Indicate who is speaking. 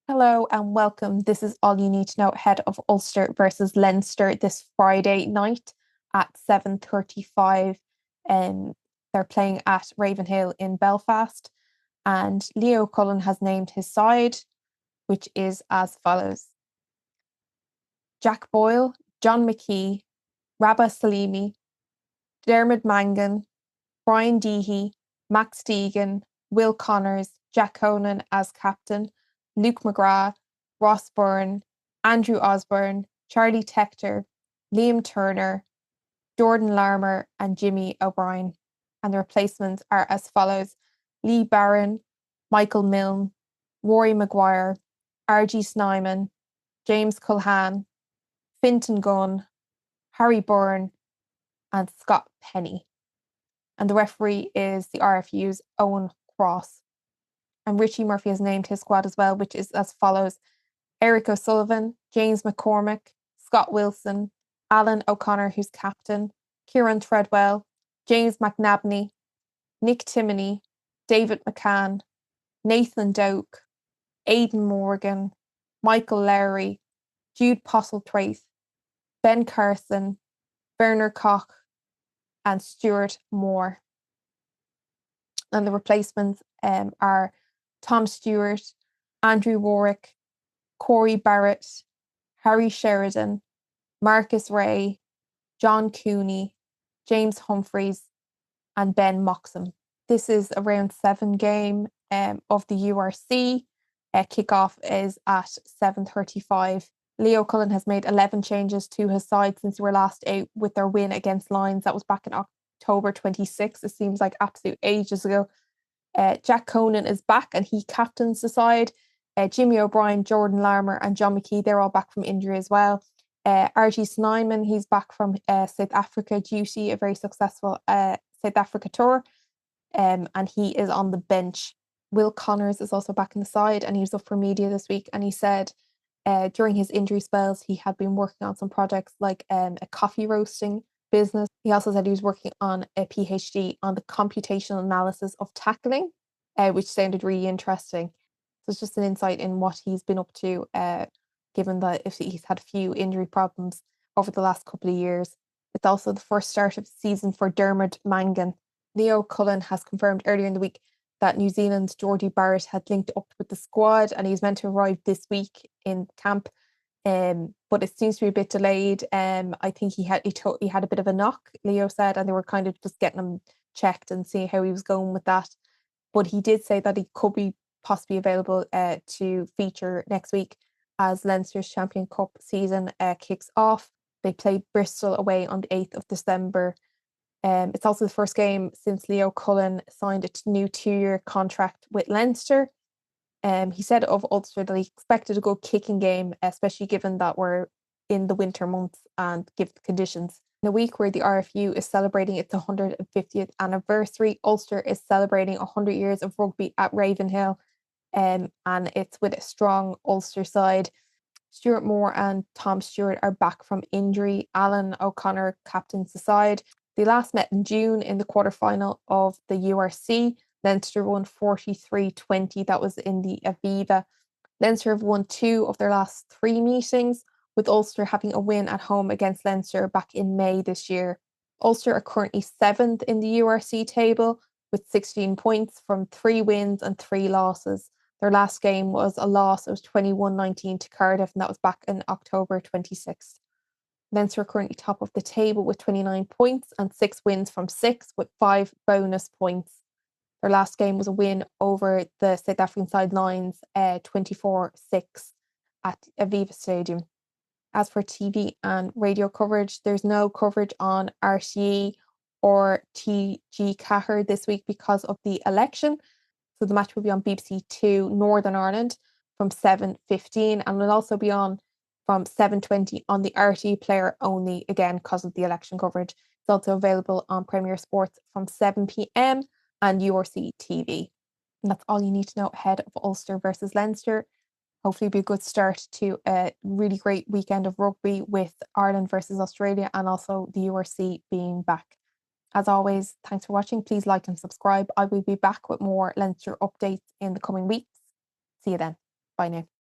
Speaker 1: Hello and welcome. This is all you need to know ahead of Ulster versus Leinster this Friday night at 7:35. Um, they're playing at Ravenhill in Belfast, and Leo Cullen has named his side, which is as follows: Jack Boyle, John McKee, Rabah Salimi, Dermot Mangan, Brian Deehey, Max Deegan, Will Connors, Jack Conan as captain, Luke McGrath, Ross Byrne, Andrew Osborne, Charlie Tector, Liam Turner, Jordan Larmour, and Jimmy O'Brien. And the replacements are as follows: Lee Barron, Michael Milne, Rory Maguire, RG Snyman, James Culhane, Fintan Gunn, Harry Byrne, and Scott Penny. And the referee is the RFU's Owen Cross. And Richie Murphy has named his squad as well, which is as follows: Eric O'Sullivan, James McCormick, Scott Wilson, Alan O'Connor, who's captain, Kieran Treadwell, James McNabney, Nick Timoney, David McCann, Nathan Doak, Aidan Morgan, Michael Lowry, Jude Postlethwaite, Ben Carson, Werner Koch, and Stuart Moore. And the replacements are Tom Stewart, Andrew Warwick, Corey Barrett, Harry Sheridan, Marcus Ray, John Cooney, James Humphreys, and Ben Moxham. This is a round 7 game of the URC. Kickoff is at 7:35. Leo Cullen has made 11 changes to his side since they were last out with their win against Lions. That was back in October 26th. It seems like absolute ages ago. Jack Conan is back and he captains the side. Jimmy O'Brien, Jordan Larmour, and John McKee, they're all back from injury as well. RG Snyman, he's back from South Africa duty, a very successful South Africa tour, and he is on the bench. Will Connors is also back in the side, and he was up for media this week, and he said during his injury spells, he had been working on some projects like a coffee roasting business. He also said he was working on a PhD on the computational analysis of tackling, which sounded really interesting. So it's just an insight in what he's been up to, given that if he's had a few injury problems over the last couple of years. It's also the first start of the season for Dermot Mangan. Leo Cullen has confirmed earlier in the week that New Zealand's Geordie Barrett had linked up with the squad and he's meant to arrive this week in camp. But it seems to be a bit delayed. I think he had a bit of a knock, Leo said, and they were kind of just getting him checked and see how he was going with that. But he did say that he could be possibly available to feature next week as Leinster's Champion Cup season kicks off. They play Bristol away on the 8th of December. It's also the first game since Leo Cullen signed a new 2-year contract with Leinster. He said of Ulster that he expected a good kicking game, especially given that we're in the winter months and given the conditions. In a week where the RFU is celebrating its 150th anniversary, Ulster is celebrating 100 years of rugby at Ravenhill, and it's with a strong Ulster side. Stuart Moore and Tom Stewart are back from injury. Alan O'Connor captains the side. They last met in June in the quarterfinal of the URC. Leinster won 43-20. That was in the Aviva. Leinster have won 2 of their last 3 meetings, with Ulster having a win at home against Leinster back in May this year. Ulster are currently 7th in the URC table with 16 points from 3 wins and 3 losses. Their last game was a loss. It was 21-19 to Cardiff, and that was back in October 26th. Leinster are currently top of the table with 29 points and 6 wins from 6 with 5 bonus points. Their last game was a win over the South African side Lions 24-6 at Aviva Stadium. As for TV and radio coverage, there's no coverage on RTE or TG Cahir this week because of the election. So the match will be on BBC Two Northern Ireland from 7:15 and will also be on from 7:20 on the RTE player only, again because of the election coverage. It's also available on Premier Sports from 7 p.m. and URC TV. And that's all you need to know ahead of Ulster versus Leinster. Hopefully, it'll be a good start to a really great weekend of rugby with Ireland versus Australia and also the URC being back. As always, thanks for watching. Please like and subscribe. I will be back with more Leinster updates in the coming weeks. See you then. Bye now.